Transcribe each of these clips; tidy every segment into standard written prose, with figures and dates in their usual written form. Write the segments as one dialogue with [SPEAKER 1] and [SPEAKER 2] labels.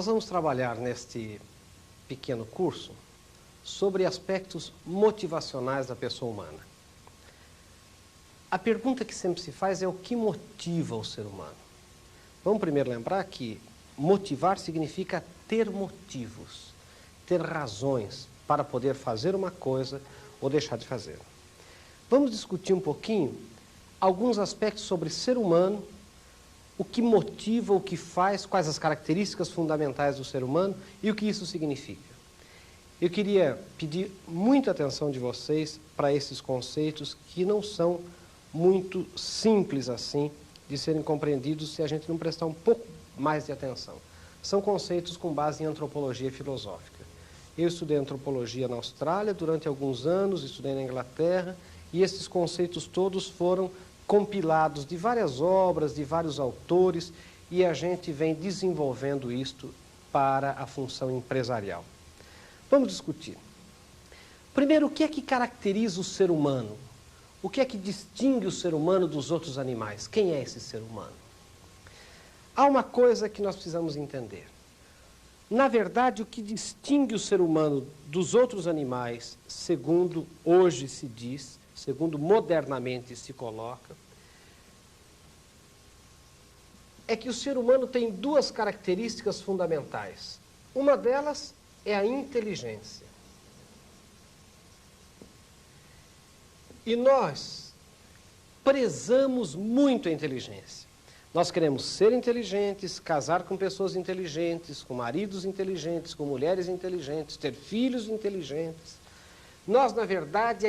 [SPEAKER 1] Nós vamos trabalhar neste pequeno curso sobre aspectos motivacionais da pessoa humana. A pergunta que sempre se faz é o que motiva o ser humano. Vamos primeiro lembrar que motivar significa ter motivos, ter razões para poder fazer uma coisa ou deixar de fazer. Vamos discutir um pouquinho alguns aspectos sobre ser humano, o que motiva, o que faz, quais as características fundamentais do ser humano e o que isso significa. Eu queria pedir muita atenção de vocês para esses conceitos que não são muito simples assim de serem compreendidos se a gente não prestar um pouco mais de atenção. São conceitos com base em antropologia filosófica. Eu estudei antropologia na Austrália durante alguns anos, estudei na Inglaterra, e esses conceitos todos foram compilados de várias obras, de vários autores, e a gente vem desenvolvendo isto para a função empresarial. Vamos discutir. Primeiro, o que é que caracteriza o ser humano? O que é que distingue o ser humano dos outros animais? Quem é esse ser humano? Há uma coisa que nós precisamos entender. Na verdade, o que distingue o ser humano dos outros animais, segundo hoje se diz, segundo modernamente se coloca, é que o ser humano tem duas características fundamentais. Uma delas é a inteligência. E nós prezamos muito a inteligência. Nós queremos ser inteligentes, casar com pessoas inteligentes, com maridos inteligentes, com mulheres inteligentes, ter filhos inteligentes. Nós, na verdade,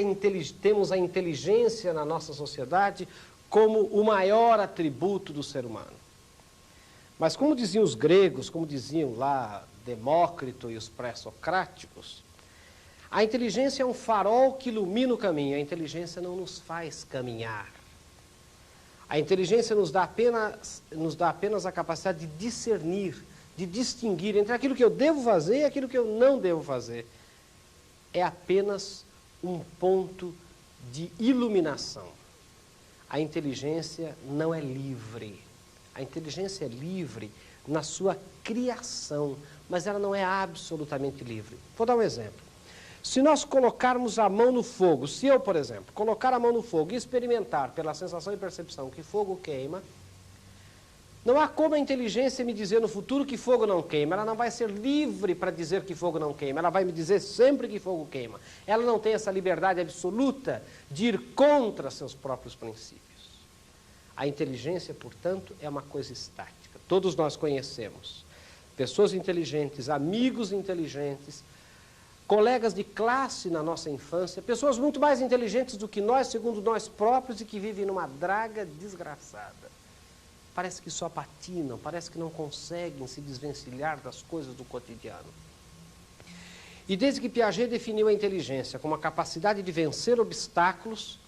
[SPEAKER 1] temos a inteligência na nossa sociedade como o maior atributo do ser humano. Mas como diziam os gregos, como diziam lá Demócrito e os pré-socráticos, a inteligência é um farol que ilumina o caminho, a inteligência não nos faz caminhar. A inteligência nos dá apenas a capacidade de discernir, de distinguir entre aquilo que eu devo fazer e aquilo que eu não devo fazer. É apenas um ponto de iluminação. A inteligência não é livre. A inteligência é livre na sua criação, mas ela não é absolutamente livre. Vou dar um exemplo. Se nós colocarmos a mão no fogo, se eu, por exemplo, colocar a mão no fogo e experimentar pela sensação e percepção que fogo queima, não há como a inteligência me dizer no futuro que fogo não queima. Ela não vai ser livre para dizer que fogo não queima. Ela vai me dizer sempre que fogo queima. Ela não tem essa liberdade absoluta de ir contra seus próprios princípios. A inteligência, portanto, é uma coisa estática. Todos nós conhecemos pessoas inteligentes, amigos inteligentes, colegas de classe na nossa infância, pessoas muito mais inteligentes do que nós, segundo nós próprios, e que vivem numa draga desgraçada. Parece que só patinam, parece que não conseguem se desvencilhar das coisas do cotidiano. E desde que Piaget definiu a inteligência como a capacidade de vencer obstáculos,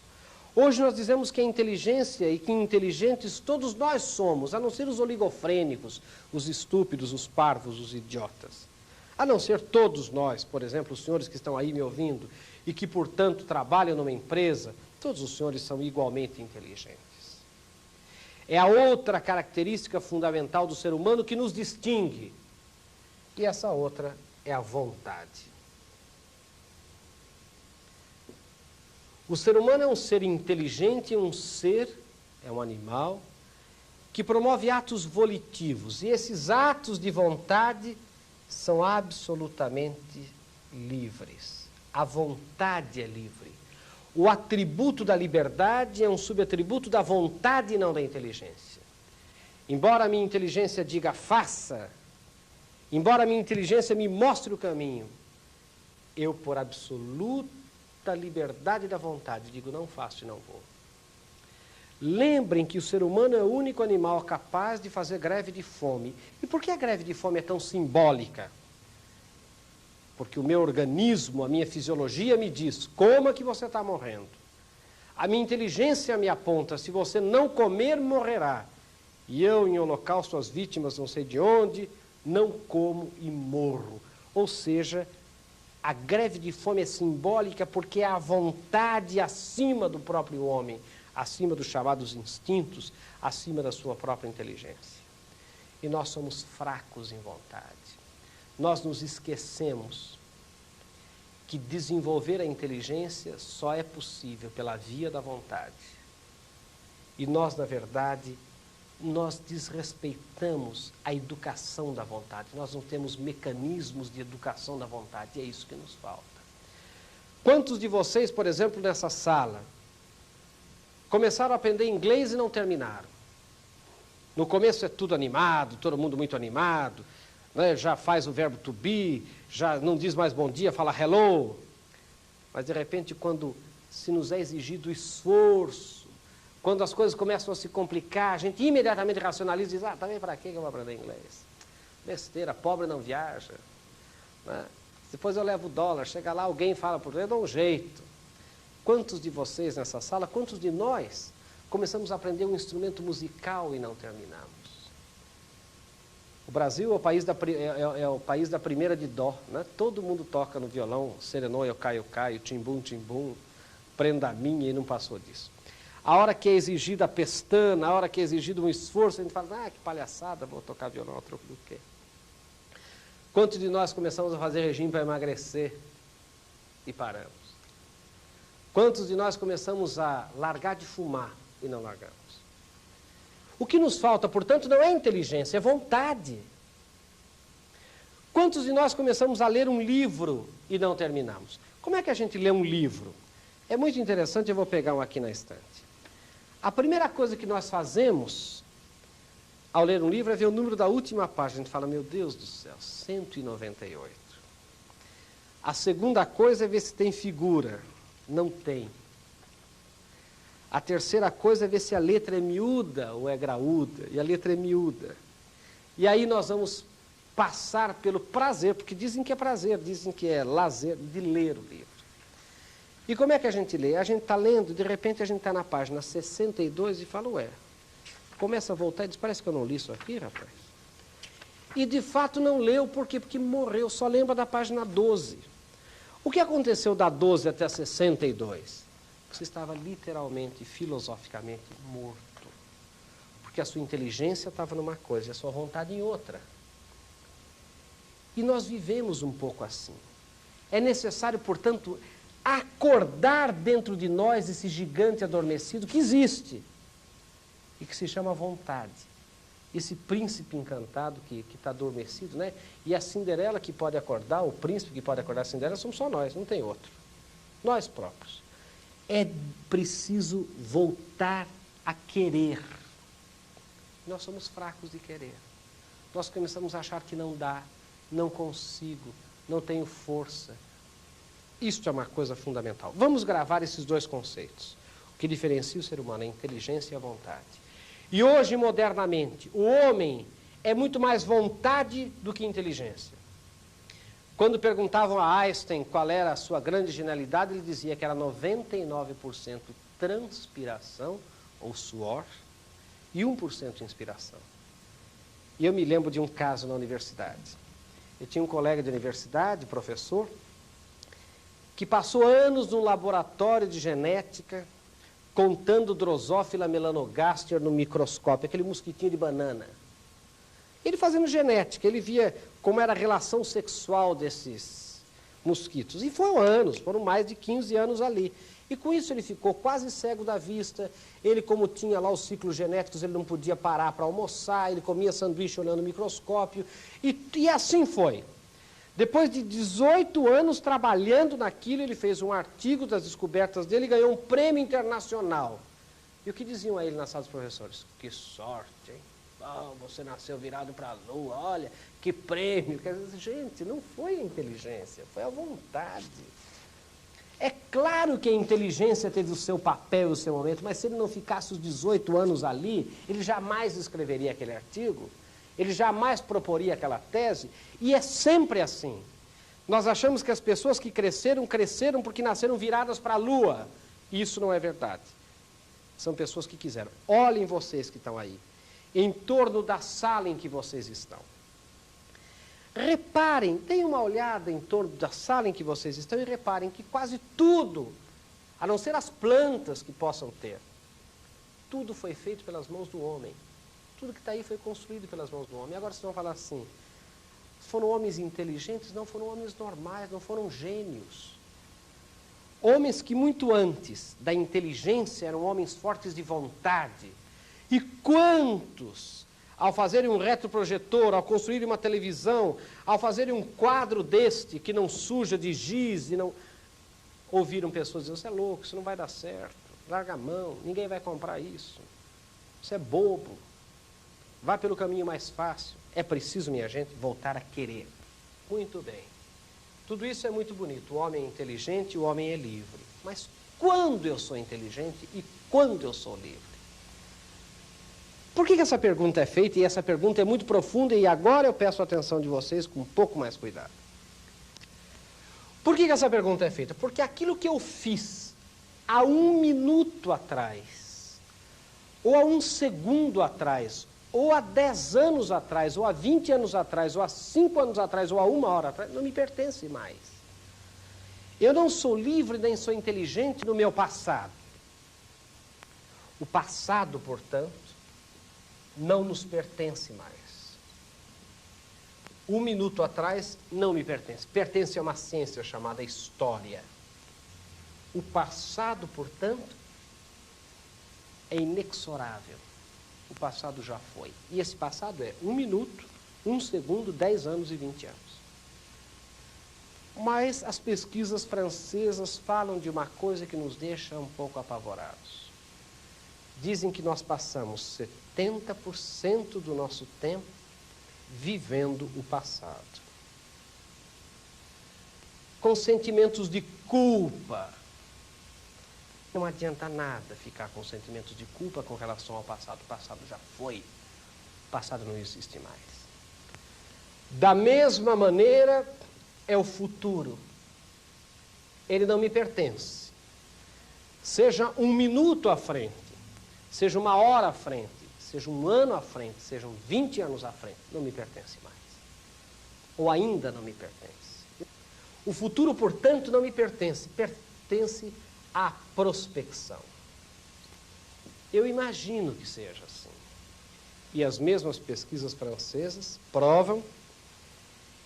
[SPEAKER 1] hoje nós dizemos que a inteligência e que inteligentes todos nós somos, a não ser os oligofrênicos, os estúpidos, os parvos, os idiotas. A não ser todos nós, por exemplo, os senhores que estão aí me ouvindo e que, portanto, trabalham numa empresa, todos os senhores são igualmente inteligentes. É a outra característica fundamental do ser humano que nos distingue. E essa outra é a vontade. O ser humano é um ser inteligente, é um animal, que promove atos volitivos. E esses atos de vontade são absolutamente livres. A vontade é livre. O atributo da liberdade é um subatributo da vontade e não da inteligência. Embora a minha inteligência diga faça, embora a minha inteligência me mostre o caminho, eu, por absoluta liberdade da vontade, digo não faço e não vou. Lembrem que o ser humano é o único animal capaz de fazer greve de fome. E por que a greve de fome é tão simbólica? Porque o meu organismo, a minha fisiologia me diz, coma que você está morrendo. A minha inteligência me aponta, se você não comer, morrerá. E eu, em holocausto às vítimas, não sei de onde, não como e morro. Ou seja, a greve de fome é simbólica porque é a vontade acima do próprio homem, acima dos chamados instintos, acima da sua própria inteligência. E nós somos fracos em vontade. nós nos esquecemos que desenvolver a inteligência só é possível pela via da vontade. E nós, na verdade, nós desrespeitamos a educação da vontade. Nós não temos mecanismos de educação da vontade, e é isso que nos falta. Quantos de vocês, por exemplo, nessa sala, começaram a aprender inglês e não terminaram? No começo é tudo animado, todo mundo muito animado, né? Já faz o verbo to be, já não diz mais bom dia, fala hello. Mas, de repente, quando se nos é exigido esforço, quando as coisas começam a se complicar, a gente imediatamente racionaliza e diz, também para que eu vou aprender inglês? Besteira, pobre não viaja. Né? Depois eu levo o dólar, chega lá, alguém fala português, dá um jeito. Quantos de vocês nessa sala, quantos de nós começamos a aprender um instrumento musical e não terminamos? O Brasil é o país da primeira de dó, né? Todo mundo toca no violão, serenô, eu caio, timbum, timbum, prenda a minha, e não passou disso. A hora que é exigida a pestana, a hora que é exigido um esforço, a gente fala, que palhaçada, vou tocar violão a troco do quê? Quantos de nós começamos a fazer regime para emagrecer e paramos? Quantos de nós começamos a largar de fumar e não largamos? O que nos falta, portanto, não é inteligência, é vontade. Quantos de nós começamos a ler um livro e não terminamos? Como é que a gente lê um livro? É muito interessante, eu vou pegar um aqui na estante. A primeira coisa que nós fazemos ao ler um livro é ver o número da última página. A gente fala, meu Deus do céu, 198. A segunda coisa é ver se tem figura. Não tem. A terceira coisa é ver se a letra é miúda ou é graúda. E a letra é miúda. E aí nós vamos passar pelo prazer, porque dizem que é prazer, dizem que é lazer de ler o livro. E como é que a gente lê? A gente está lendo, de repente a gente está na página 62 e fala, começa a voltar e diz, parece que eu não li isso aqui, rapaz. E de fato não leu, por quê? Porque morreu, só lembra da página 12. O que aconteceu da 12 até a 62? Você estava literalmente, filosoficamente morto. Porque a sua inteligência estava numa coisa e a sua vontade em outra. E nós vivemos um pouco assim. É necessário, portanto, acordar dentro de nós esse gigante adormecido que existe e que se chama vontade. Esse príncipe encantado que está adormecido, né? E a Cinderela que pode acordar, o príncipe que pode acordar a Cinderela, somos só nós, não tem outro. Nós próprios. É preciso voltar a querer. Nós somos fracos de querer. Nós começamos a achar que não dá, não consigo, não tenho força. Isto é uma coisa fundamental. Vamos gravar esses dois conceitos. O que diferencia o ser humano é a inteligência e a vontade. E hoje, modernamente, o homem é muito mais vontade do que inteligência. Quando perguntavam a Einstein qual era a sua grande genialidade, ele dizia que era 99% transpiração, ou suor, e 1% inspiração. E eu me lembro de um caso na universidade. Eu tinha um colega de universidade, professor, que passou anos num laboratório de genética, contando Drosophila melanogaster no microscópio, aquele mosquitinho de banana. Ele fazendo genética, ele via como era a relação sexual desses mosquitos. E foram mais de 15 anos ali. E com isso ele ficou quase cego da vista. Ele, como tinha lá os ciclos genéticos, ele não podia parar para almoçar, ele comia sanduíche olhando o microscópio. E assim foi. Depois de 18 anos trabalhando naquilo, ele fez um artigo das descobertas dele e ganhou um prêmio internacional. E o que diziam a ele na sala dos professores? Que sorte, hein? Você nasceu virado para a lua, olha, que prêmio. Quer dizer, gente, não foi a inteligência, foi a vontade. É claro que a inteligência teve o seu papel e o seu momento, mas se ele não ficasse os 18 anos ali, ele jamais escreveria aquele artigo, ele jamais proporia aquela tese, e é sempre assim. Nós achamos que as pessoas que cresceram porque nasceram viradas para a lua. E isso não é verdade. São pessoas que quiseram. Olhem vocês que estão aí, em torno da sala em que vocês estão. Reparem, deem uma olhada em torno da sala em que vocês estão e reparem que quase tudo, a não ser as plantas que possam ter, tudo foi feito pelas mãos do homem. Tudo que está aí foi construído pelas mãos do homem. Agora vocês vão falar assim, foram homens inteligentes? Não, foram homens normais, não foram gênios. Homens que muito antes da inteligência eram homens fortes de vontade. E quantos, ao fazerem um retroprojetor, ao construírem uma televisão, ao fazerem um quadro deste que não suja de giz, e não... ouviram pessoas dizer, você é louco, isso não vai dar certo, larga a mão, ninguém vai comprar isso, isso é bobo, vá pelo caminho mais fácil. É preciso, minha gente, voltar a querer. Muito bem. Tudo isso é muito bonito. O homem é inteligente, o homem é livre. Mas quando eu sou inteligente e quando eu sou livre? Por que essa pergunta é feita? E essa pergunta é muito profunda e agora eu peço a atenção de vocês com um pouco mais cuidado. Por que essa pergunta é feita? Porque aquilo que eu fiz há 1 minuto atrás, ou há 1 segundo atrás, ou há 10 anos atrás, ou há 20 anos atrás, ou há 5 anos atrás, ou há 1 hora atrás, não me pertence mais. Eu não sou livre nem sou inteligente no meu passado. O passado, portanto, não nos pertence mais. 1 minuto atrás não me pertence. Pertence a uma ciência chamada história. O passado, portanto, é inexorável. O passado já foi. E esse passado é 1 minuto, 1 segundo, 10 anos e 20 anos. Mas as pesquisas francesas falam de uma coisa que nos deixa um pouco apavorados. Dizem que nós passamos 70% do nosso tempo vivendo o passado. Com sentimentos de culpa. Não adianta nada ficar com sentimentos de culpa com relação ao passado. O passado já foi. O passado não existe mais. Da mesma maneira, é o futuro. Ele não me pertence. Seja 1 minuto à frente, seja 1 hora à frente, seja 1 ano à frente, sejam 20 anos à frente, não me pertence mais. Ou ainda não me pertence. O futuro, portanto, não me pertence. Pertence à prospecção. Eu imagino que seja assim. E as mesmas pesquisas francesas provam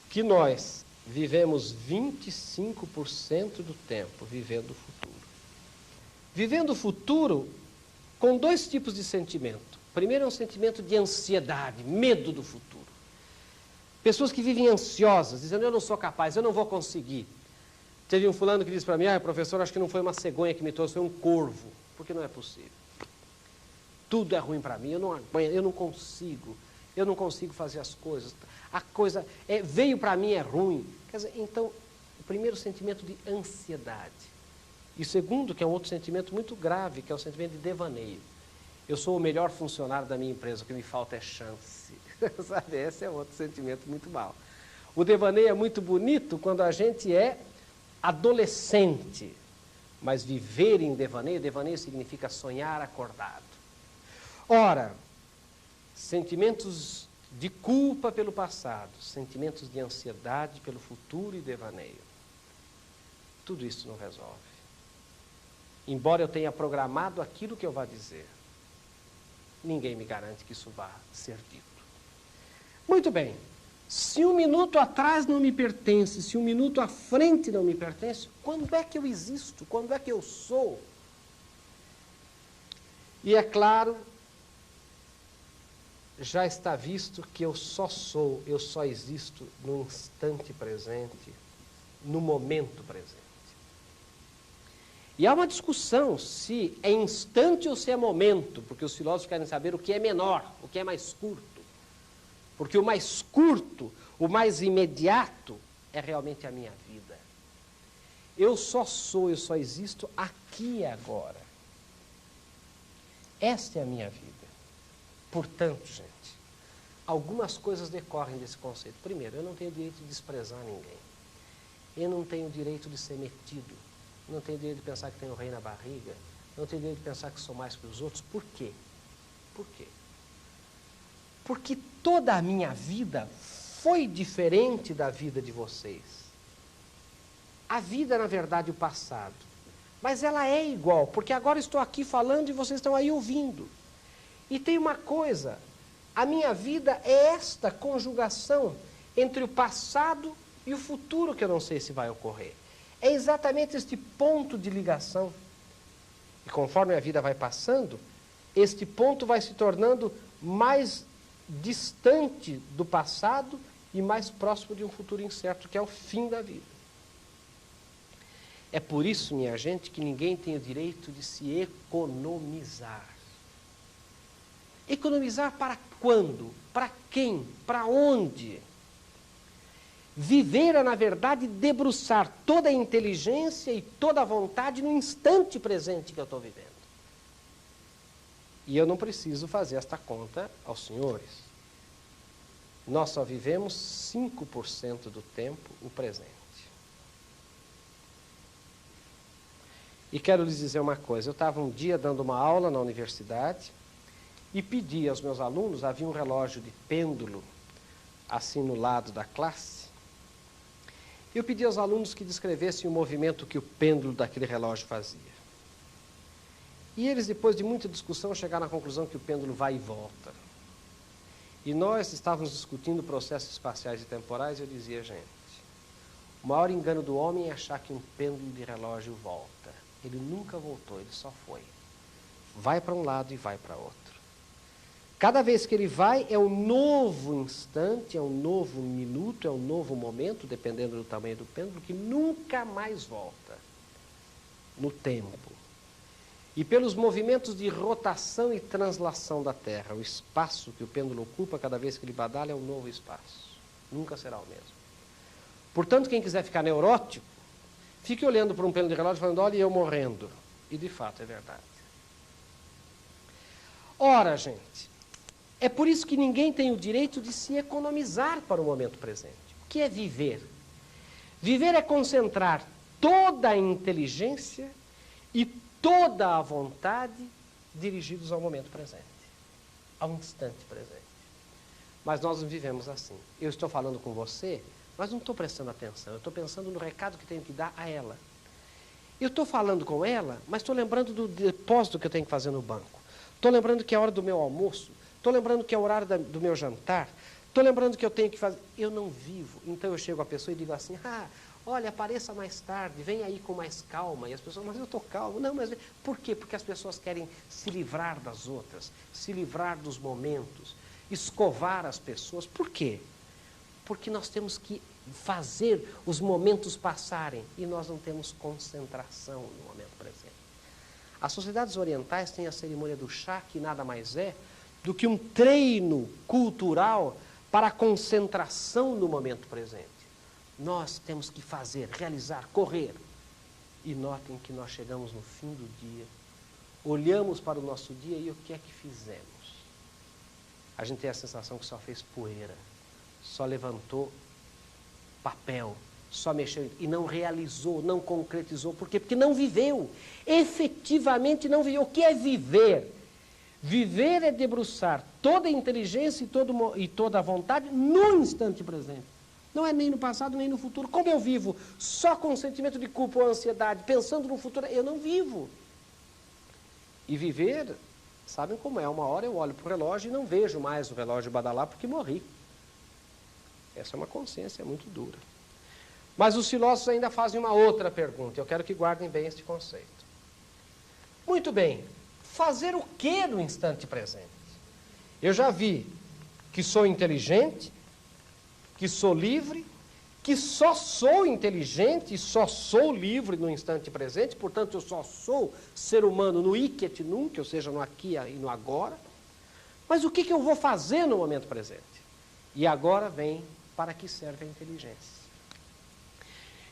[SPEAKER 1] que nós vivemos 25% do tempo vivendo o futuro. Vivendo o futuro com 2 tipos de sentimento. Primeiro é um sentimento de ansiedade, medo do futuro. Pessoas que vivem ansiosas, dizendo, eu não sou capaz, eu não vou conseguir. Teve um fulano que disse para mim, professor, acho que não foi uma cegonha que me trouxe, foi um corvo, porque não é possível. Tudo é ruim para mim, eu não consigo fazer as coisas. A coisa veio para mim, é ruim. Quer dizer, então, o primeiro sentimento de ansiedade. E o segundo, que é um outro sentimento muito grave, que é o sentimento de devaneio. Eu sou o melhor funcionário da minha empresa, o que me falta é chance. Sabe, esse é outro sentimento muito mau. O devaneio é muito bonito quando a gente é adolescente, mas viver em devaneio, devaneio significa sonhar acordado. Ora, sentimentos de culpa pelo passado, sentimentos de ansiedade pelo futuro e devaneio. Tudo isso não resolve. Embora eu tenha programado aquilo que eu vá dizer, ninguém me garante que isso vá ser dito. Muito bem. Se 1 minuto atrás não me pertence, se 1 minuto à frente não me pertence, quando é que eu existo? Quando é que eu sou? E é claro, já está visto que eu só sou, eu só existo no instante presente, no momento presente. E há uma discussão se é instante ou se é momento, porque os filósofos querem saber o que é menor, o que é mais curto. Porque o mais curto, o mais imediato, é realmente a minha vida. Eu só sou, eu só existo aqui e agora. Esta é a minha vida. Portanto, gente, algumas coisas decorrem desse conceito. Primeiro, eu não tenho direito de desprezar ninguém. Eu não tenho direito de ser metido. Não tenho direito de pensar que tenho rei na barriga. Não tenho direito de pensar que sou mais que os outros. Por quê? Por quê? Porque toda a minha vida foi diferente da vida de vocês. A vida, na verdade, o passado. Mas ela é igual, porque agora estou aqui falando e vocês estão aí ouvindo. E tem uma coisa, a minha vida é esta conjugação entre o passado e o futuro que eu não sei se vai ocorrer. É exatamente este ponto de ligação. E conforme a vida vai passando, este ponto vai se tornando mais distante do passado e mais próximo de um futuro incerto, que é o fim da vida. É por isso, minha gente, que ninguém tem o direito de se economizar. Economizar para quando? Para quem? Para onde? Viver é, na verdade, debruçar toda a inteligência e toda a vontade no instante presente que eu estou vivendo. E eu não preciso fazer esta conta aos senhores. Nós só vivemos 5% do tempo o presente. E quero lhes dizer uma coisa, eu estava um dia dando uma aula na universidade e pedi aos meus alunos, havia um relógio de pêndulo assim no lado da classe, eu pedi aos alunos que descrevessem o movimento que o pêndulo daquele relógio fazia. E eles, depois de muita discussão, chegaram à conclusão que o pêndulo vai e volta. E nós estávamos discutindo processos espaciais e temporais e eu dizia, gente, o maior engano do homem é achar que um pêndulo de relógio volta. Ele nunca voltou, ele só foi. Vai para um lado e vai para outro. Cada vez que ele vai, é um novo instante, é um novo minuto, é um novo momento, dependendo do tamanho do pêndulo, que nunca mais volta no tempo. E pelos movimentos de rotação e translação da Terra, o espaço que o pêndulo ocupa cada vez que ele badalha é um novo espaço. Nunca será o mesmo. Portanto, quem quiser ficar neurótico, fique olhando para um pêndulo de relógio falando, olha, eu morrendo. E de fato é verdade. Ora, gente, é por isso que ninguém tem o direito de se economizar para o momento presente. O que é viver? Viver é concentrar toda a inteligência e toda a vontade dirigidos ao momento presente, ao instante presente. Mas nós não vivemos assim. Eu estou falando com você, mas não estou prestando atenção, eu estou pensando no recado que tenho que dar a ela. Eu estou falando com ela, mas estou lembrando do depósito que eu tenho que fazer no banco. Estou lembrando que é a hora do meu almoço, estou lembrando que é o horário do meu jantar, estou lembrando que eu tenho que fazer... Eu não vivo. Então eu chego à pessoa e digo assim, olha, apareça mais tarde, vem aí com mais calma. E as pessoas, mas eu estou calmo. Não, mas por quê? Porque as pessoas querem se livrar das outras, se livrar dos momentos, escovar as pessoas. Por quê? Porque nós temos que fazer os momentos passarem e nós não temos concentração no momento presente. As sociedades orientais têm a cerimônia do chá, que nada mais é do que um treino cultural para a concentração no momento presente. Nós temos que fazer, realizar, correr. E notem que nós chegamos no fim do dia, olhamos para o nosso dia e o que é que fizemos? A gente tem a sensação que só fez poeira, só levantou papel, só mexeu e não realizou, não concretizou. Por quê? Porque não viveu, efetivamente não viveu. O que é viver? Viver é debruçar toda a inteligência e toda a vontade no instante presente. Não é nem no passado, nem no futuro. Como eu vivo só com sentimento de culpa ou ansiedade, pensando no futuro, eu não vivo. E viver, sabem como é? Uma hora eu olho para o relógio e não vejo mais o relógio badalar porque morri. Essa é uma consciência muito dura. Mas os filósofos ainda fazem uma outra pergunta. Eu quero que guardem bem este conceito. Muito bem. Fazer o que no instante presente? Eu já vi que sou inteligente, que sou livre, que só sou inteligente e só sou livre no instante presente, portanto eu só sou ser humano no hic et nunc, ou seja, no aqui e no agora. Mas o que eu vou fazer no momento presente? E agora vem para que serve a inteligência.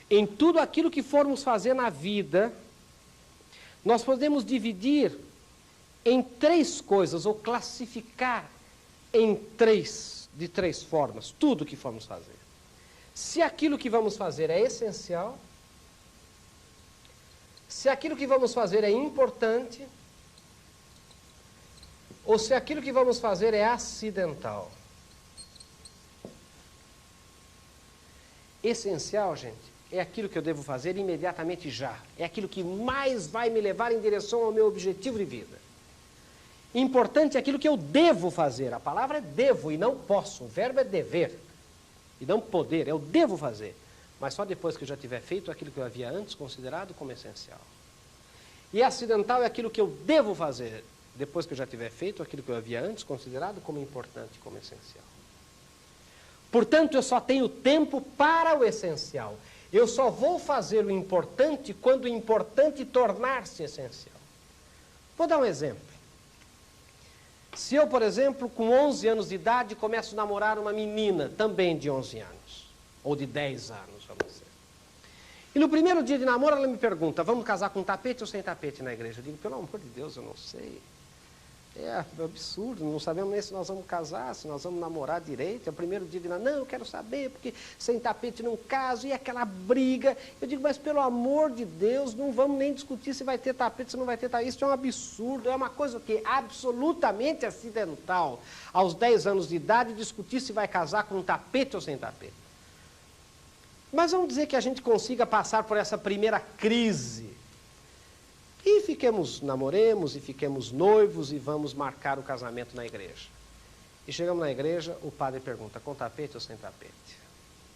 [SPEAKER 1] Em tudo aquilo que formos fazer na vida, nós podemos dividir em três coisas, ou classificar de três formas, tudo que formos fazer. Se aquilo que vamos fazer é essencial, se aquilo que vamos fazer é importante, ou se aquilo que vamos fazer é acidental. Essencial, gente, é aquilo que eu devo fazer imediatamente já. É aquilo que mais vai me levar em direção ao meu objetivo de vida. Importante é aquilo que eu devo fazer. A palavra é devo e não posso. O verbo é dever. E não poder, eu devo fazer. Mas só depois que eu já tiver feito aquilo que eu havia antes considerado como essencial. E acidental é aquilo que eu devo fazer, depois que eu já tiver feito aquilo que eu havia antes considerado como importante, como essencial. Portanto, eu só tenho tempo para o essencial. Eu só vou fazer o importante quando o importante tornar-se essencial. Vou dar um exemplo. Se eu, por exemplo, com 11 anos de idade, começo a namorar uma menina também de 11 anos, ou de 10 anos, vamos dizer. E no primeiro dia de namoro ela me pergunta, vamos casar com tapete ou sem tapete na igreja? Eu digo, pelo amor de Deus, eu não sei. É absurdo, não sabemos nem se nós vamos casar, se nós vamos namorar direito. É o primeiro dia de namoro, não, eu quero saber, porque sem tapete não caso, e aquela briga. Eu digo, mas pelo amor de Deus, não vamos nem discutir se vai ter tapete, se não vai ter tapete. Isso é um absurdo, é uma coisa que é absolutamente acidental. Aos 10 anos de idade, discutir se vai casar com tapete ou sem tapete. Mas vamos dizer que a gente consiga passar por essa primeira crise. E namoremos e fiquemos noivos e vamos marcar o casamento na igreja. E chegamos na igreja, o padre pergunta, com tapete ou sem tapete?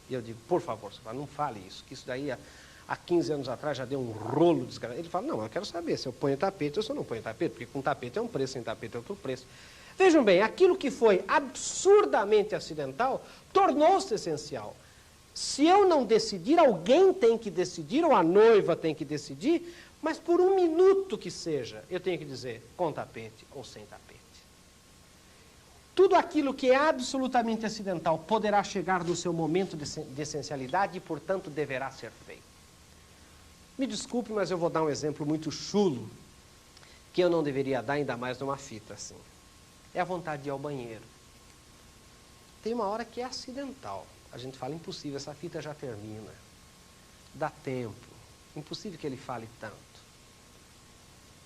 [SPEAKER 1] E eu digo, por favor, não fale isso, que isso daí há 15 anos atrás já deu um rolo desgraçado. Ele fala, não, eu quero saber se eu ponho tapete ou se eu não ponho tapete, porque com tapete é um preço, sem tapete é outro preço. Vejam bem, aquilo que foi absurdamente acidental tornou-se essencial. Se eu não decidir, alguém tem que decidir, ou a noiva tem que decidir, mas por um minuto que seja, eu tenho que dizer com tapete ou sem tapete. Tudo aquilo que é absolutamente acidental poderá chegar no seu momento de essencialidade e, portanto, deverá ser feito. Me desculpe, mas eu vou dar um exemplo muito chulo, que eu não deveria dar, ainda mais numa fita assim. É a vontade de ir ao banheiro. Tem uma hora que é acidental. A gente fala, impossível, essa fita já termina. Dá tempo. Impossível que ele fale tanto.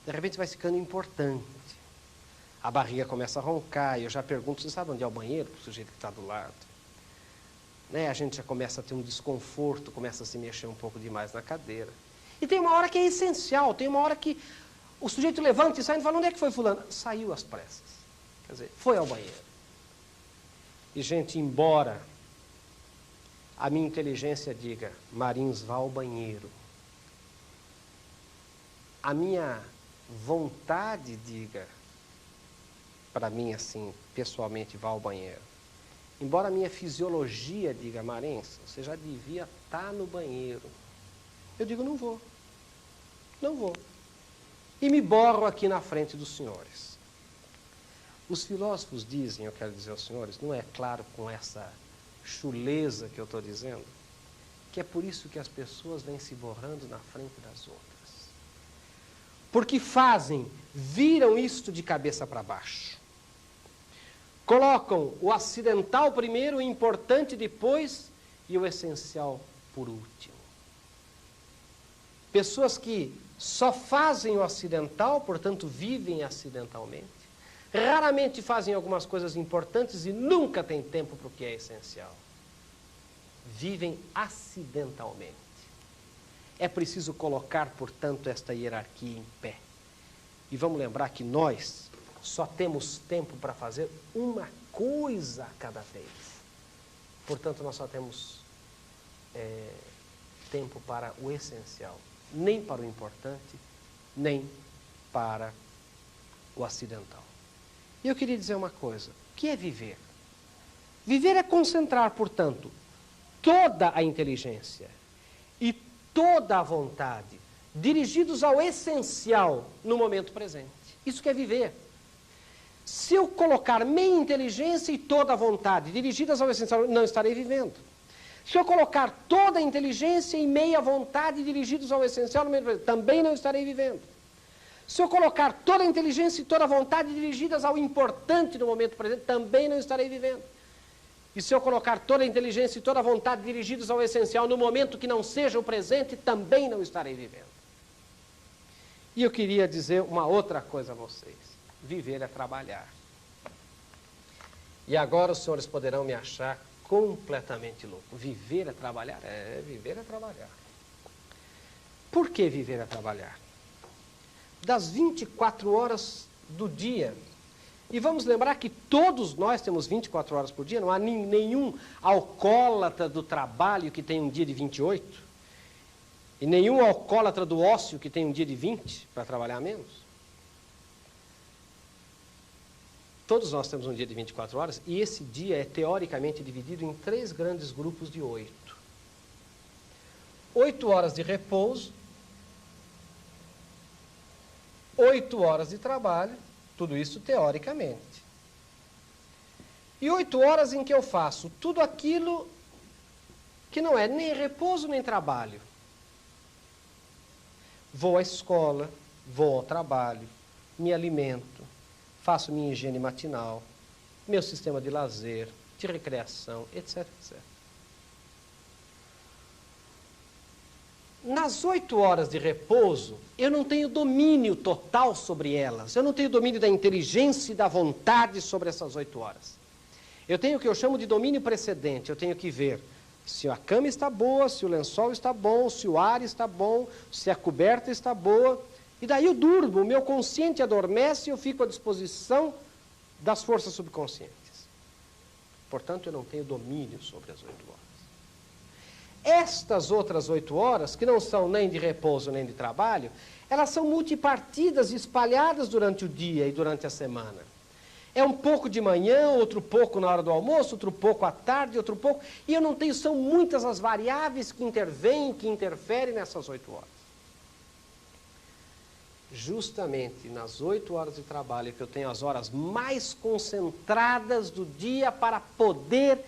[SPEAKER 1] De repente vai ficando importante. A barriga começa a roncar, e eu já pergunto, você sabe onde é o banheiro? Para o sujeito que está do lado. Né? A gente já começa a ter um desconforto, começa a se mexer um pouco demais na cadeira. E tem uma hora que é essencial, tem uma hora que o sujeito levanta e sai e fala, onde é que foi fulano? Saiu às pressas. Quer dizer, foi ao banheiro. E, gente, embora a minha inteligência diga, Marins, vá ao banheiro. A minha vontade diga, para mim assim, pessoalmente, vá ao banheiro. Embora a minha fisiologia diga, Marins, você já devia estar no banheiro. Eu digo, não vou. Não vou. E me borro aqui na frente dos senhores. Os filósofos dizem, eu quero dizer aos senhores, não é claro com essa chuleza que eu estou dizendo, que é por isso que as pessoas vêm se borrando na frente das outras. Porque viram isto de cabeça para baixo. Colocam o acidental primeiro, o importante depois e o essencial por último. Pessoas que só fazem o acidental, portanto vivem acidentalmente, raramente fazem algumas coisas importantes e nunca têm tempo para o que é essencial. Vivem acidentalmente. É preciso colocar, portanto, esta hierarquia em pé. E vamos lembrar que nós só temos tempo para fazer uma coisa a cada vez. Portanto, nós só temos tempo para o essencial. Nem para o importante, nem para o acidental. E eu queria dizer uma coisa. O que é viver? Viver é concentrar, portanto, toda a inteligência e toda a vontade dirigidos ao essencial no momento presente. Isso que é viver. Se eu colocar meia inteligência e toda a vontade dirigidas ao essencial, não estarei vivendo. Se eu colocar toda a inteligência e meia vontade dirigidos ao essencial no momento presente, também não estarei vivendo. Se eu colocar toda a inteligência e toda a vontade dirigidas ao importante no momento presente, também não estarei vivendo. E se eu colocar toda a inteligência e toda a vontade dirigidos ao essencial no momento que não seja o presente, também não estarei vivendo. E eu queria dizer uma outra coisa a vocês. Viver é trabalhar. E agora os senhores poderão me achar completamente louco. Viver é trabalhar? É, viver é trabalhar. Por que viver é trabalhar? Das 24 horas do dia, E vamos lembrar que todos nós temos 24 horas por dia, não há nenhum alcoólatra do trabalho que tem um dia de 28, e nenhum alcoólatra do ócio que tem um dia de 20 para trabalhar menos. Todos nós temos um dia de 24 horas, e esse dia é teoricamente dividido em 3 grandes grupos de 8. 8 horas de repouso, 8 horas de trabalho, tudo isso teoricamente. E 8 horas em que eu faço tudo aquilo que não é nem repouso nem trabalho. Vou à escola, vou ao trabalho, me alimento, faço minha higiene matinal, meu sistema de lazer, de recreação, etc, etc. Nas 8 horas de repouso, eu não tenho domínio total sobre elas. Eu não tenho domínio da inteligência e da vontade sobre essas 8 horas. Eu tenho o que eu chamo de domínio precedente. Eu tenho que ver se a cama está boa, se o lençol está bom, se o ar está bom, se a coberta está boa. E daí eu durmo, o meu consciente adormece e eu fico à disposição das forças subconscientes. Portanto, eu não tenho domínio sobre as 8 horas. Estas outras 8 horas, que não são nem de repouso nem de trabalho, elas são multipartidas e espalhadas durante o dia e durante a semana. É um pouco de manhã, outro pouco na hora do almoço, outro pouco à tarde, outro pouco... E eu não tenho, são muitas as variáveis que intervêm, que interferem nessas 8 horas. Justamente nas 8 horas de trabalho que eu tenho as horas mais concentradas do dia para poder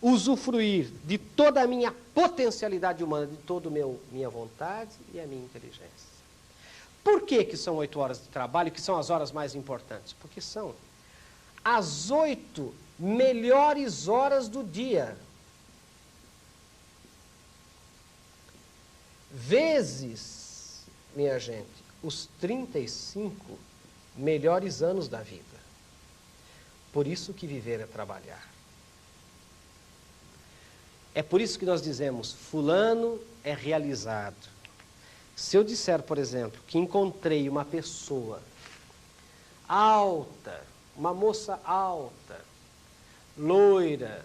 [SPEAKER 1] usufruir de toda a minha potencialidade humana, de toda a minha vontade e a minha inteligência. Por que são 8 horas de trabalho, que são as horas mais importantes? Porque são as 8 melhores horas do dia. Vezes, minha gente, os 35 melhores anos da vida. Por isso que viver é trabalhar. É por isso que nós dizemos, fulano é realizado. Se eu disser, por exemplo, que encontrei uma pessoa alta, uma moça alta, loira,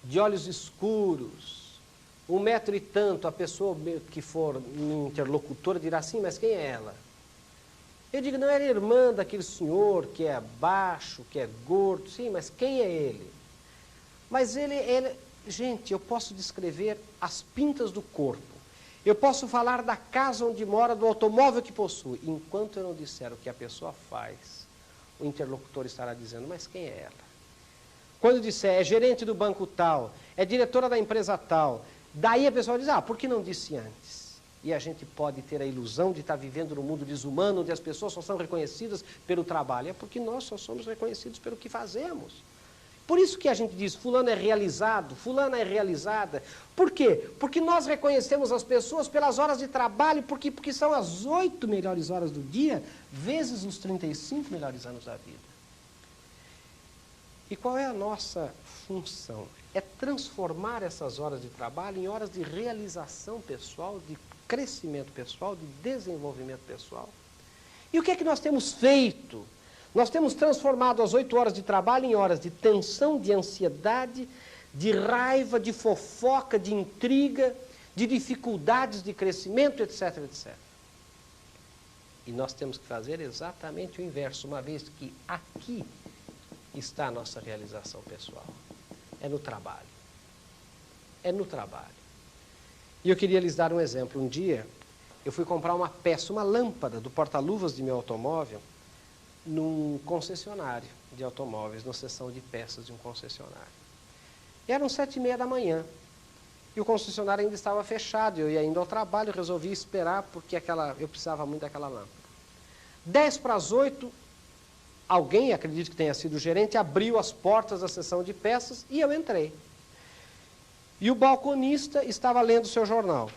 [SPEAKER 1] de olhos escuros, 1 metro e tanto, a pessoa que for interlocutora dirá assim, mas quem é ela? Eu digo, não, era irmã daquele senhor que é baixo, que é gordo, sim, mas quem é ele? Mas gente, eu posso descrever as pintas do corpo. Eu posso falar da casa onde mora, do automóvel que possui. Enquanto eu não disser o que a pessoa faz, o interlocutor estará dizendo, mas quem é ela? Quando eu disser, é gerente do banco tal, é diretora da empresa tal, daí a pessoa diz, por que não disse antes? E a gente pode ter a ilusão de estar vivendo num mundo desumano, onde as pessoas só são reconhecidas pelo trabalho. É porque nós só somos reconhecidos pelo que fazemos. Por isso que a gente diz, fulano é realizado, fulana é realizada. Por quê? Porque nós reconhecemos as pessoas pelas horas de trabalho, porque são as 8 melhores horas do dia, vezes os 35 melhores anos da vida. E qual é a nossa função? É transformar essas horas de trabalho em horas de realização pessoal, de crescimento pessoal, de desenvolvimento pessoal. E o que é que nós temos feito? Nós temos transformado as 8 horas de trabalho em horas de tensão, de ansiedade, de raiva, de fofoca, de intriga, de dificuldades de crescimento, etc, etc. E nós temos que fazer exatamente o inverso, uma vez que aqui está a nossa realização pessoal. É no trabalho. É no trabalho. E eu queria lhes dar um exemplo. Um dia, eu fui comprar uma peça, uma lâmpada do porta-luvas de meu automóvel, num concessionário de automóveis, na seção de peças de um concessionário. Eram 7h30 da manhã, e o concessionário ainda estava fechado, eu ia indo ao trabalho, resolvi esperar, porque eu precisava muito daquela lâmpada. 7:50, alguém, acredito que tenha sido o gerente, abriu as portas da seção de peças, e eu entrei. E o balconista estava lendo o seu jornal.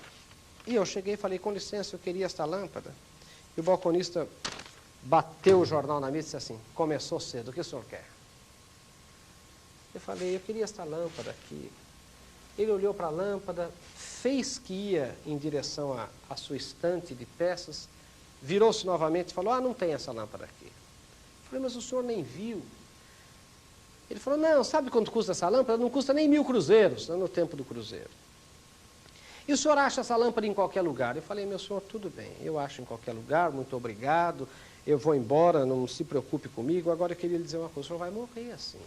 [SPEAKER 1] E eu cheguei e falei, com licença, eu queria esta lâmpada. E o balconista bateu o jornal na mesa e disse assim, começou cedo, o que o senhor quer? Eu falei, eu queria esta lâmpada aqui. Ele olhou para a lâmpada, fez que ia em direção à sua estante de peças, virou-se novamente e falou, não tem essa lâmpada aqui. Eu falei, mas o senhor nem viu. Ele falou, não, sabe quanto custa essa lâmpada? Não custa nem 1000 cruzeiros, no tempo do cruzeiro. E o senhor acha essa lâmpada em qualquer lugar? Eu falei, meu senhor, tudo bem, eu acho em qualquer lugar, muito obrigado, eu vou embora, não se preocupe comigo. Agora eu queria lhe dizer uma coisa, o senhor vai morrer assim.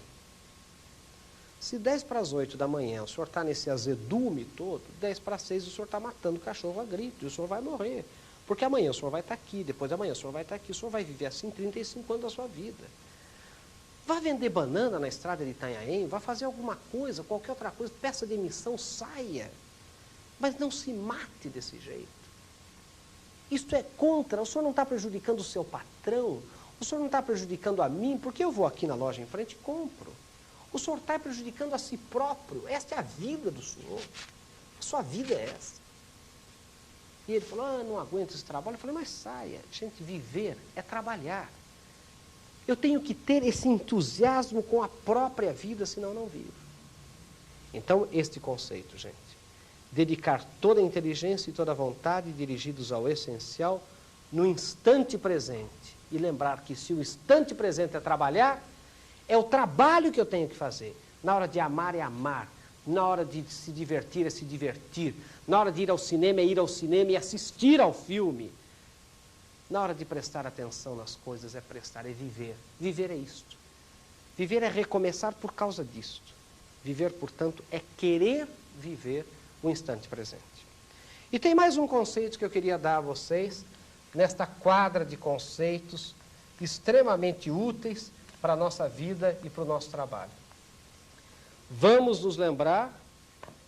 [SPEAKER 1] Se 10:08 da manhã o senhor está nesse azedume todo, 5:50 o senhor está matando o cachorro a grito, e o senhor vai morrer. Porque amanhã o senhor vai estar aqui, depois de amanhã o senhor vai estar aqui, o senhor vai viver assim 35 anos da sua vida. Vá vender banana na estrada de Itanhaém, vá fazer alguma coisa, qualquer outra coisa, peça demissão, saia. Mas não se mate desse jeito. Isto é contra, o senhor não está prejudicando o seu patrão, o senhor não está prejudicando a mim, porque eu vou aqui na loja em frente e compro. O senhor está prejudicando a si próprio, esta é a vida do senhor, a sua vida é essa. E ele falou, não aguento esse trabalho. Eu falei, mas saia, gente, viver é trabalhar. Eu tenho que ter esse entusiasmo com a própria vida, senão não vivo. Então, este conceito, gente. Dedicar toda a inteligência e toda a vontade dirigidos ao essencial no instante presente. E lembrar que se o instante presente é trabalhar, é o trabalho que eu tenho que fazer. Na hora de amar é amar. Na hora de se divertir é se divertir. Na hora de ir ao cinema é ir ao cinema e assistir ao filme. Na hora de prestar atenção nas coisas é prestar, é viver. Viver é isto. Viver é recomeçar por causa disto. Viver, portanto, é querer viver o instante presente. E tem mais um conceito que eu queria dar a vocês, nesta quadra de conceitos extremamente úteis para a nossa vida e para o nosso trabalho. Vamos nos lembrar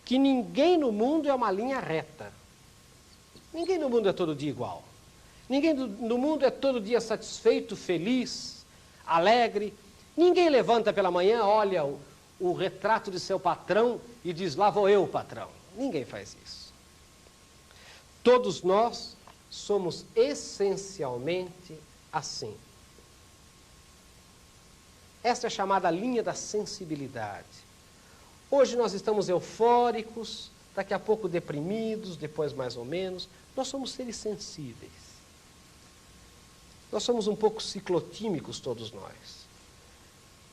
[SPEAKER 1] que ninguém no mundo é uma linha reta. Ninguém no mundo é todo dia igual. Ninguém no mundo é todo dia satisfeito, feliz, alegre. Ninguém levanta pela manhã, olha o retrato de seu patrão e diz, lá vou eu, patrão. Ninguém faz isso. Todos nós somos essencialmente assim. Esta é a chamada linha da sensibilidade. Hoje nós estamos eufóricos, daqui a pouco deprimidos, depois mais ou menos. Nós somos seres sensíveis. Nós somos um pouco ciclotímicos todos nós.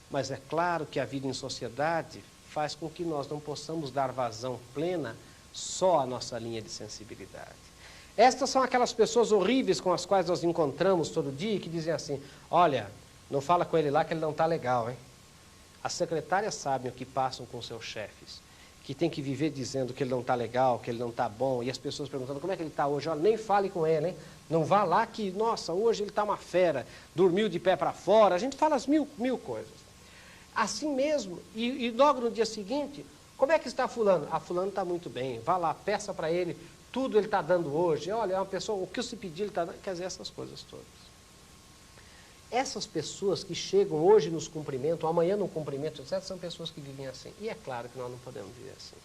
[SPEAKER 1] Mas é claro que a vida em sociedade faz com que nós não possamos dar vazão plena só à nossa linha de sensibilidade. Estas são aquelas pessoas horríveis com as quais nós encontramos todo dia e que dizem assim, olha, não fala com ele lá que ele não está legal, hein? As secretárias sabem o que passam com seus chefes, que tem que viver dizendo que ele não está legal, que ele não está bom, e as pessoas perguntando como é que ele está hoje. Olha, nem fale com ele, hein? Não vá lá que, nossa, hoje ele está uma fera, dormiu de pé para fora. A gente fala as mil coisas. Assim mesmo, e logo no dia seguinte, como é que está fulano? Ah, fulano está muito bem, vá lá, peça para ele, tudo ele está dando hoje. Olha, é uma pessoa, o que eu se pedir ele está dando, quer dizer, essas coisas todas. Essas pessoas que chegam hoje nos cumprimentam, amanhã no cumprimento, etc., são pessoas que vivem assim. E é claro que nós não podemos viver assim.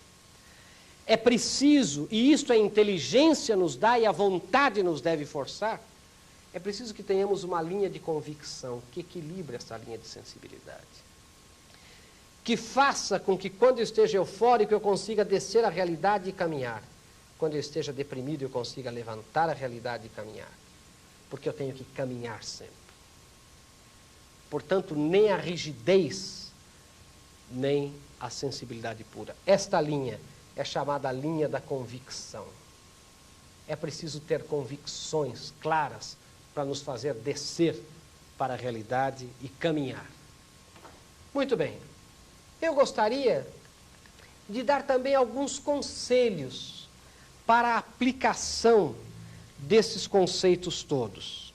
[SPEAKER 1] É preciso, e isto a inteligência nos dá e a vontade nos deve forçar, é preciso que tenhamos uma linha de convicção que equilibre essa linha de sensibilidade. Que faça com que quando eu esteja eufórico eu consiga descer a realidade e caminhar. Quando eu esteja deprimido eu consiga levantar a realidade e caminhar. Porque eu tenho que caminhar sempre. Portanto, nem a rigidez, nem a sensibilidade pura. Esta linha é chamada linha da convicção. É preciso ter convicções claras para nos fazer descer para a realidade e caminhar. Muito bem. Eu gostaria de dar também alguns conselhos para a aplicação desses conceitos todos.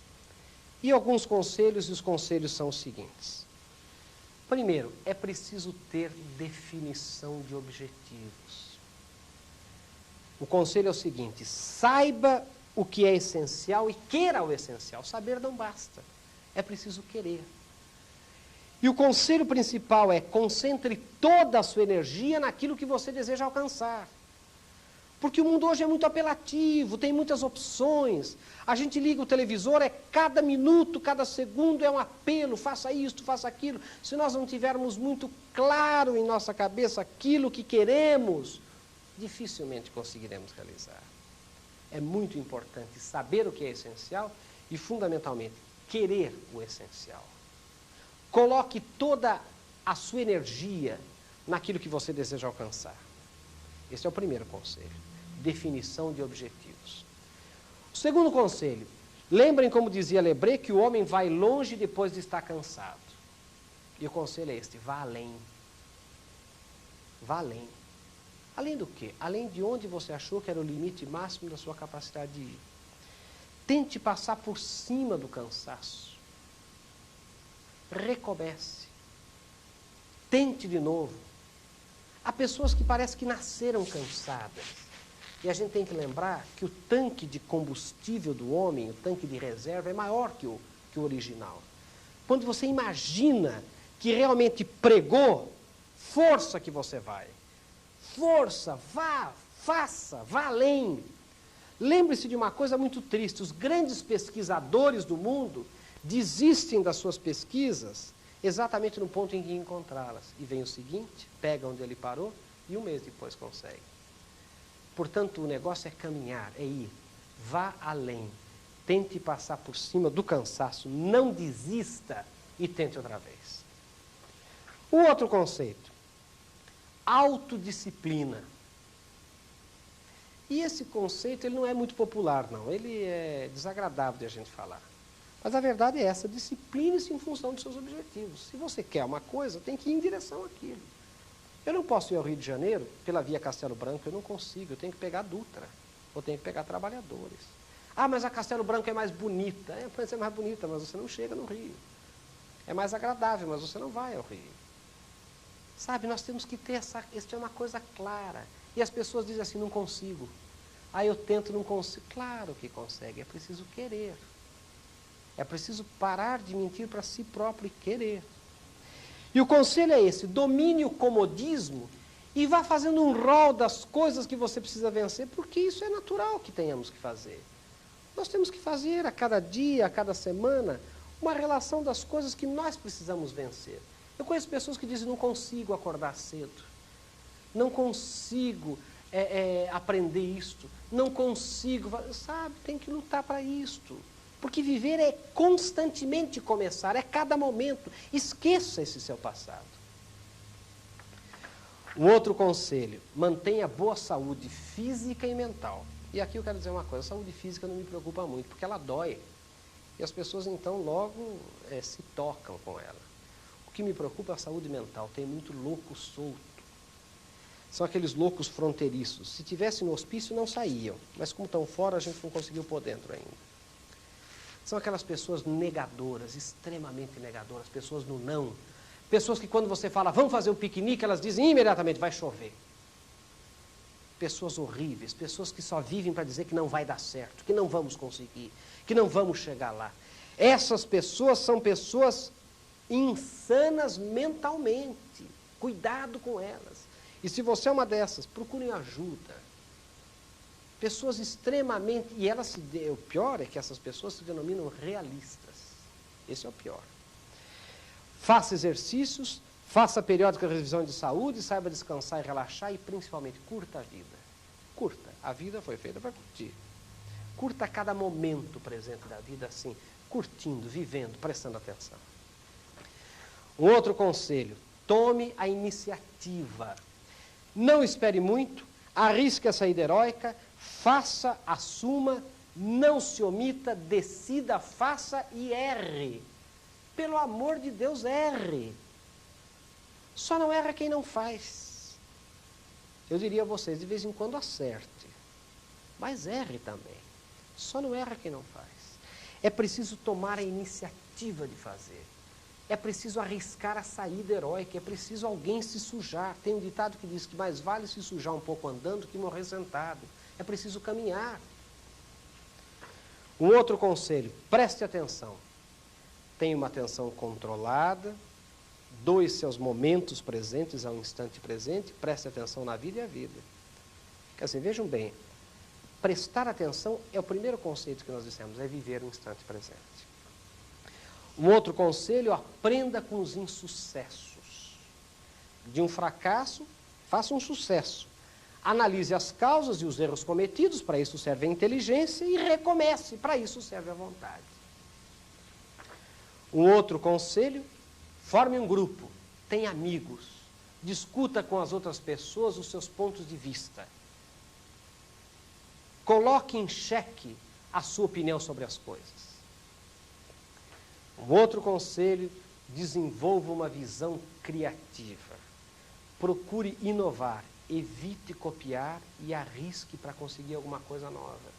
[SPEAKER 1] E alguns conselhos, e os conselhos são os seguintes. Primeiro, é preciso ter definição de objetivos. O conselho é o seguinte, saiba o que é essencial e queira o essencial. Saber não basta, é preciso querer. E o conselho principal é concentre toda a sua energia naquilo que você deseja alcançar. Porque o mundo hoje é muito apelativo, tem muitas opções. A gente liga o televisor, é cada minuto, cada segundo é um apelo, faça isto, faça aquilo. Se nós não tivermos muito claro em nossa cabeça aquilo que queremos, dificilmente conseguiremos realizar. É muito importante saber o que é essencial e, fundamentalmente, querer o essencial. Coloque toda a sua energia naquilo que você deseja alcançar. Esse é o primeiro conselho. Definição de objetivos. O segundo conselho. Lembrem, como dizia Lebré, que o homem vai longe depois de estar cansado. E o conselho é este: vá além. Vá além. Além do quê? Além de onde você achou que era o limite máximo da sua capacidade de ir. Tente passar por cima do cansaço. Recomece. Tente de novo. Há pessoas que parece que nasceram cansadas. E a gente tem que lembrar que o tanque de combustível do homem, o tanque de reserva, é maior que o original. Quando você imagina que realmente pregou, força que você vai. Força, vá, faça, vá além. Lembre-se de uma coisa muito triste: os grandes pesquisadores do mundo desistem das suas pesquisas exatamente no ponto em que encontrá-las. E vem o seguinte, pega onde ele parou e um mês depois consegue. Portanto, o negócio é caminhar, é ir. Vá além. Tente passar por cima do cansaço. Não desista e tente outra vez. O outro conceito. Autodisciplina. E esse conceito ele não é muito popular, não. Ele é desagradável de a gente falar. Mas a verdade é essa: discipline-se em função dos seus objetivos. Se você quer uma coisa, tem que ir em direção àquilo. Eu não posso ir ao Rio de Janeiro pela via Castelo Branco, eu não consigo, eu tenho que pegar a Dutra, ou tenho que pegar Trabalhadores. Ah, mas a Castelo Branco é mais bonita. Pode ser mais bonita, mas você não chega no Rio. É mais agradável, mas você não vai ao Rio. Sabe, nós temos que ter essa é uma coisa clara. E as pessoas dizem assim: não consigo. Ah, eu tento, não consigo. Claro que consegue, é preciso querer. É preciso parar de mentir para si próprio e querer. E o conselho é esse: domine o comodismo e vá fazendo um rol das coisas que você precisa vencer, porque isso é natural que tenhamos que fazer. Nós temos que fazer a cada dia, a cada semana, uma relação das coisas que nós precisamos vencer. Eu conheço pessoas que dizem: não consigo acordar cedo, não consigo aprender isto, não consigo, sabe, tem que lutar para isto. Porque viver é constantemente começar, é cada momento. Esqueça esse seu passado. Um outro conselho: mantenha boa saúde física e mental. E aqui eu quero dizer uma coisa: a saúde física não me preocupa muito, porque ela dói. E as pessoas então logo se tocam com ela. O que me preocupa é a saúde mental. Tem muito louco solto. São aqueles loucos fronteiriços. Se tivessem no hospício não saíam, mas como estão fora a gente não conseguiu pôr dentro ainda. São aquelas pessoas negadoras, extremamente negadoras, pessoas no não. Pessoas que quando você fala: vamos fazer um piquenique, elas dizem imediatamente: vai chover. Pessoas horríveis, pessoas que só vivem para dizer que não vai dar certo, que não vamos conseguir, que não vamos chegar lá. Essas pessoas são pessoas insanas mentalmente. Cuidado com elas. E se você é uma dessas, procurem ajuda. Pessoas extremamente... E o pior é que essas pessoas se denominam realistas. Esse é o pior. Faça exercícios, faça periódica revisão de saúde, saiba descansar e relaxar e, principalmente, curta a vida. Curta. A vida foi feita para curtir. Curta cada momento presente da vida assim, curtindo, vivendo, prestando atenção. Um outro conselho: tome a iniciativa. Não espere muito, arrisque a saída heróica, faça, assuma, não se omita, decida, faça e erre. Pelo amor de Deus, erre. Só não erra quem não faz. Eu diria a vocês, de vez em quando acerte, mas erre também. Só não erra quem não faz. É preciso tomar a iniciativa de fazer. É preciso arriscar a saída heróica, é preciso alguém se sujar. Tem um ditado que diz que mais vale se sujar um pouco andando que morrer sentado. É preciso caminhar. Um outro conselho: preste atenção. Tenha uma atenção controlada, doe seus momentos presentes ao instante presente, preste atenção na vida e a vida. Quer dizer, vejam bem, prestar atenção é o primeiro conceito que nós dissemos, é viver no instante presente. Um outro conselho: aprenda com os insucessos. De um fracasso, faça um sucesso. Analise as causas e os erros cometidos, para isso serve a inteligência, e recomece, para isso serve a vontade. Um outro conselho: Forme um grupo, tenha amigos, discuta com as outras pessoas os seus pontos de vista. Coloque em xeque a sua opinião sobre as coisas. Um outro conselho, desenvolva uma visão criativa. Procure inovar, evite copiar e arrisque para conseguir alguma coisa nova.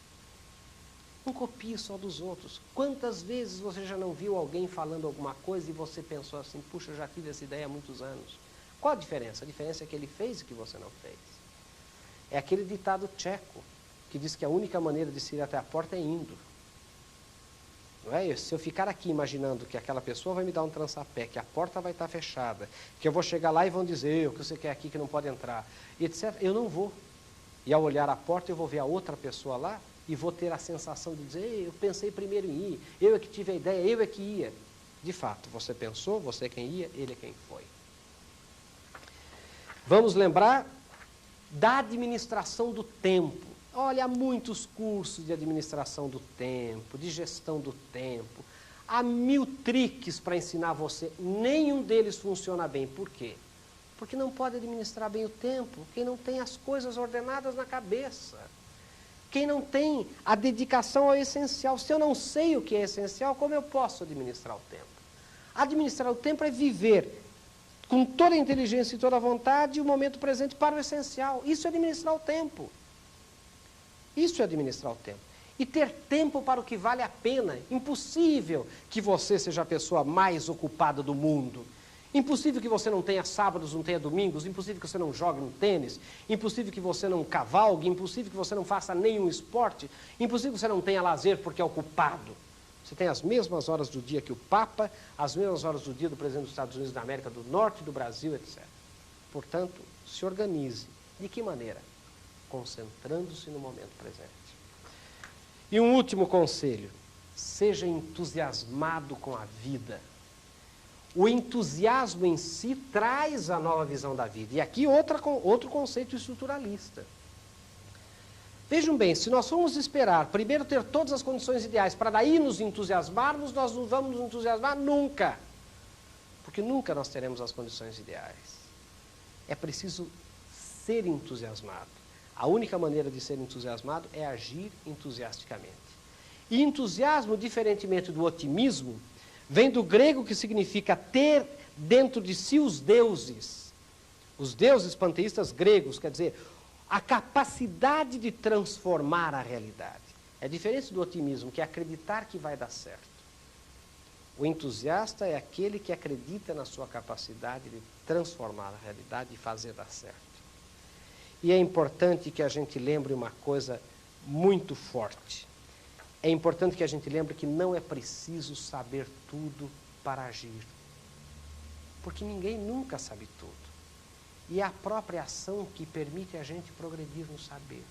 [SPEAKER 1] Não copie só dos outros. Quantas vezes você já não viu alguém falando alguma coisa e você pensou assim, puxa, eu já tive essa ideia há muitos anos. Qual a diferença? A diferença é que ele fez e que você não fez. É aquele ditado tcheco, que diz que a única maneira de se ir até a porta é indo. Não é? Se eu ficar aqui imaginando que aquela pessoa vai me dar um trançapé, que a porta vai estar fechada, que eu vou chegar lá e vão dizer, o que você quer aqui que não pode entrar, etc., eu não vou. E ao olhar a porta eu vou ver a outra pessoa lá e vou ter a sensação de dizer, eu pensei primeiro em ir, eu é que tive a ideia, eu é que ia. De fato, você pensou, você é quem ia, ele é quem foi. Vamos lembrar da administração do tempo. Olha, há muitos cursos de administração do tempo, de gestão do tempo. Há 1000 triques para ensinar você. Nenhum deles funciona bem. Por quê? Porque não pode administrar bem o tempo quem não tem as coisas ordenadas na cabeça. Quem não tem a dedicação ao essencial. Se eu não sei o que é essencial, como eu posso administrar o tempo? Administrar o tempo é viver com toda a inteligência e toda a vontade o momento presente para o essencial. Isso é administrar o tempo. Isso é administrar o tempo. E ter tempo para o que vale a pena. Impossível que você seja a pessoa mais ocupada do mundo. Impossível que você não tenha sábados, não tenha domingos. Impossível que você não jogue no tênis. Impossível que você não cavalgue. Impossível que você não faça nenhum esporte. Impossível que você não tenha lazer porque é ocupado. Você tem as mesmas horas do dia que o Papa, as mesmas horas do dia do presidente dos Estados Unidos da América do Norte, do Brasil, etc. Portanto, se organize. De que maneira? Concentrando-se no momento presente. E um último conselho, seja entusiasmado com a vida. O entusiasmo em si traz a nova visão da vida. E aqui outro conceito estruturalista. Vejam bem, se nós formos esperar primeiro ter todas as condições ideais para daí nos entusiasmarmos, nós não vamos nos entusiasmar nunca. Porque nunca nós teremos as condições ideais. É preciso ser entusiasmado. A única maneira de ser entusiasmado é agir entusiasticamente. E entusiasmo, diferentemente do otimismo, vem do grego que significa ter dentro de si os deuses. Os deuses panteístas gregos, quer dizer, a capacidade de transformar a realidade. É diferente do otimismo, que é acreditar que vai dar certo. O entusiasta é aquele que acredita na sua capacidade de transformar a realidade e fazer dar certo. E é importante que a gente lembre uma coisa muito forte. É importante que a gente lembre que não é preciso saber tudo para agir. Porque ninguém nunca sabe tudo. E é a própria ação que permite a gente progredir no saber.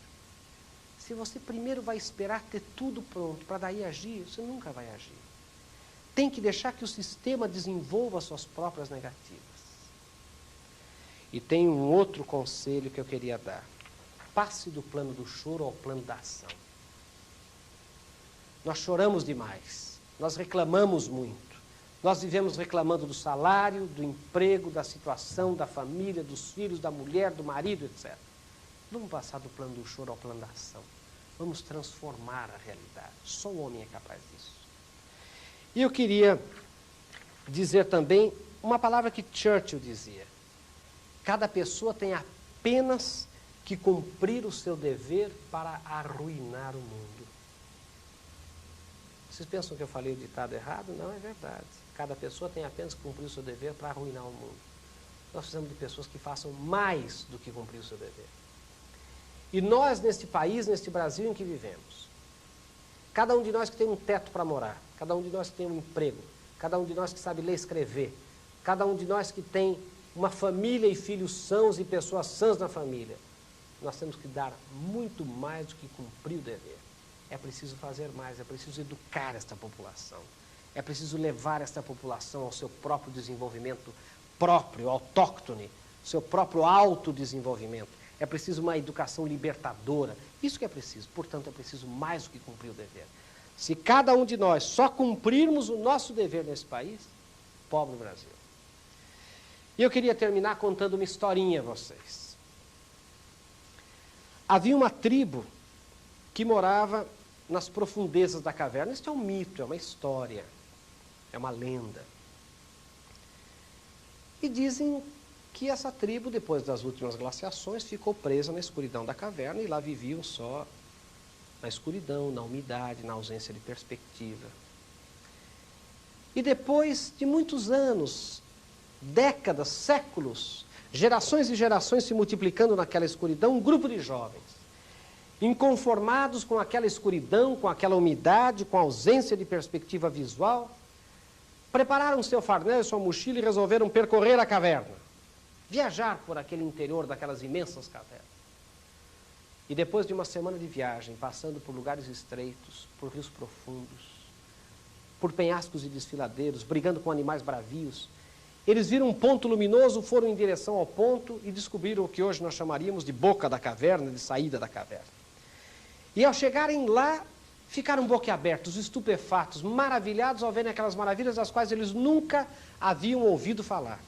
[SPEAKER 1] Se você primeiro vai esperar ter tudo pronto para daí agir, você nunca vai agir. Tem que deixar que o sistema desenvolva suas próprias negativas. E tem um outro conselho que eu queria dar. Passe do plano do choro ao plano da ação. Nós choramos demais. Nós reclamamos muito. Nós vivemos reclamando do salário, do emprego, da situação, da família, dos filhos, da mulher, do marido, etc. Vamos passar do plano do choro ao plano da ação. Vamos transformar a realidade. Só o homem é capaz disso. E eu queria dizer também uma palavra que Churchill dizia. Cada pessoa tem apenas que cumprir o seu dever para arruinar o mundo. Vocês pensam que eu falei o ditado errado? Não, é verdade. Cada pessoa tem apenas que cumprir o seu dever para arruinar o mundo. Nós precisamos de pessoas que façam mais do que cumprir o seu dever. E nós, neste país, neste Brasil em que vivemos, cada um de nós que tem um teto para morar, cada um de nós que tem um emprego, cada um de nós que sabe ler e escrever, cada um de nós que tem uma família e filhos sãos e pessoas sãs na família, nós temos que dar muito mais do que cumprir o dever. É preciso fazer mais, é preciso educar esta população. É preciso levar esta população ao seu próprio desenvolvimento próprio, autóctone, seu próprio autodesenvolvimento. É preciso uma educação libertadora. Isso que é preciso. Portanto, é preciso mais do que cumprir o dever. Se cada um de nós só cumprirmos o nosso dever nesse país, pobre Brasil. E eu queria terminar contando uma historinha a vocês. Havia uma tribo que morava nas profundezas da caverna. Isso é um mito, é uma história, é uma lenda. E dizem que essa tribo, depois das últimas glaciações, ficou presa na escuridão da caverna e lá viviam só na escuridão, na umidade, na ausência de perspectiva. E depois de muitos anos, décadas, séculos, gerações e gerações se multiplicando naquela escuridão, um grupo de jovens, inconformados com aquela escuridão, com aquela umidade, com a ausência de perspectiva visual, prepararam seu farnel e sua mochila e resolveram percorrer a caverna, viajar por aquele interior daquelas imensas cavernas. E depois de uma semana de viagem, passando por lugares estreitos, por rios profundos, por penhascos e desfiladeiros, brigando com animais bravios, eles viram um ponto luminoso, foram em direção ao ponto e descobriram o que hoje nós chamaríamos de boca da caverna, de saída da caverna. E ao chegarem lá, ficaram boquiabertos, estupefatos, maravilhados ao verem aquelas maravilhas das quais eles nunca haviam ouvido falar.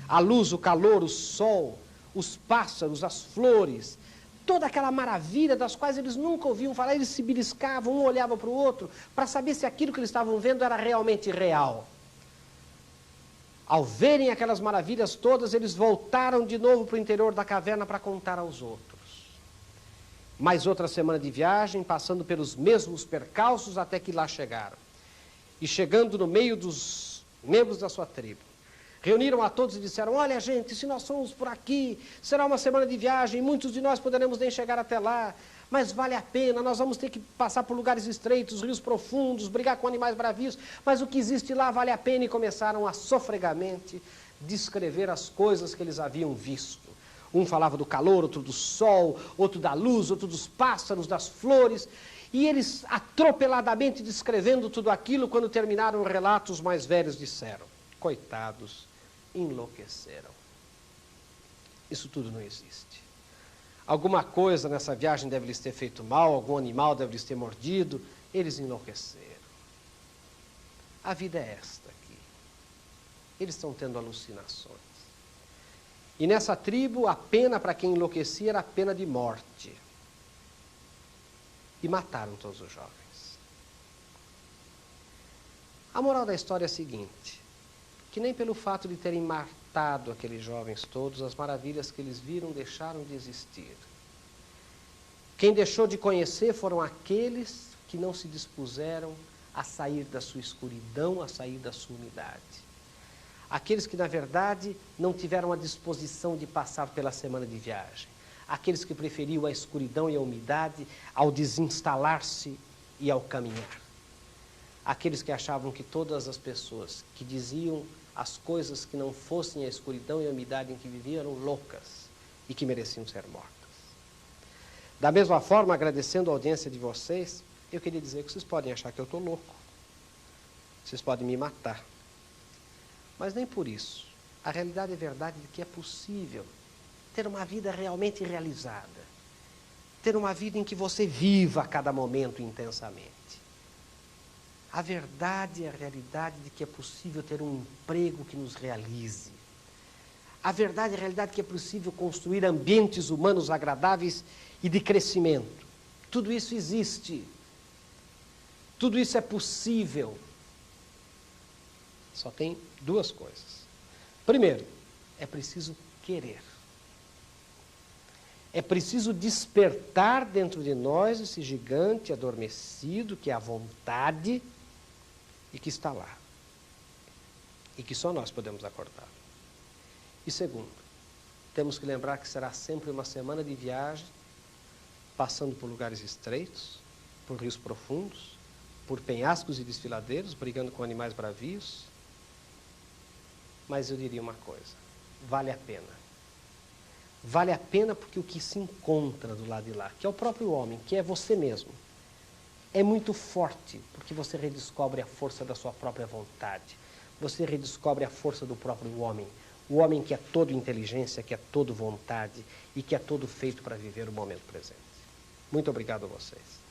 [SPEAKER 1] A luz, o calor, o sol, os pássaros, as flores, toda aquela maravilha das quais eles nunca ouviam falar, eles se beliscavam, um olhava para o outro, para saber se aquilo que eles estavam vendo era realmente real. Ao verem aquelas maravilhas todas, eles voltaram de novo para o interior da caverna para contar aos outros. Mais outra semana de viagem, passando pelos mesmos percalços até que lá chegaram. E chegando no meio dos membros da sua tribo, reuniram a todos e disseram: olha, gente, se nós formos por aqui, será uma semana de viagem, muitos de nós poderemos nem chegar até lá, mas vale a pena, nós vamos ter que passar por lugares estreitos, rios profundos, brigar com animais bravios, mas o que existe lá vale a pena. E começaram a sofregamente descrever as coisas que eles haviam visto. Um falava do calor, outro do sol, outro da luz, outro dos pássaros, das flores, e eles atropeladamente descrevendo tudo aquilo, quando terminaram o relato, os mais velhos disseram: coitados, enlouqueceram. Isso tudo não existe. Alguma coisa nessa viagem deve lhes ter feito mal, algum animal deve lhes ter mordido, eles enlouqueceram. A vida é esta aqui. Eles estão tendo alucinações. E nessa tribo, a pena para quem enlouquecia era a pena de morte. E mataram todos os jovens. A moral da história é a seguinte: que nem pelo fato de terem matado aqueles jovens todos, as maravilhas que eles viram deixaram de existir. Quem deixou de conhecer foram aqueles que não se dispuseram a sair da sua escuridão, a sair da sua umidade. Aqueles que, na verdade, não tiveram a disposição de passar pela semana de viagem. Aqueles que preferiam a escuridão e a umidade ao desinstalar-se e ao caminhar. Aqueles que achavam que todas as pessoas que diziam as coisas que não fossem a escuridão e a umidade em que viviam eram loucas e que mereciam ser mortas. Da mesma forma, agradecendo a audiência de vocês, eu queria dizer que vocês podem achar que eu estou louco. Vocês podem me matar. Mas nem por isso. A realidade é verdade de que é possível ter uma vida realmente realizada. Ter uma vida em que você viva a cada momento intensamente. A verdade é a realidade de que é possível ter um emprego que nos realize. A verdade é a realidade de que é possível construir ambientes humanos agradáveis e de crescimento. Tudo isso existe. Tudo isso é possível. Só tem duas coisas. Primeiro, é preciso querer. É preciso despertar dentro de nós esse gigante adormecido que é a vontade e que está lá. E que só nós podemos acordar. E segundo, temos que lembrar que será sempre uma semana de viagem, passando por lugares estreitos, por rios profundos, por penhascos e desfiladeiros, brigando com animais bravios. Mas eu diria uma coisa: vale a pena. Vale a pena porque o que se encontra do lado de lá, que é o próprio homem, que é você mesmo, é muito forte, porque você redescobre a força da sua própria vontade. Você redescobre a força do próprio homem. O homem que é todo inteligência, que é todo vontade e que é todo feito para viver o momento presente. Muito obrigado a vocês.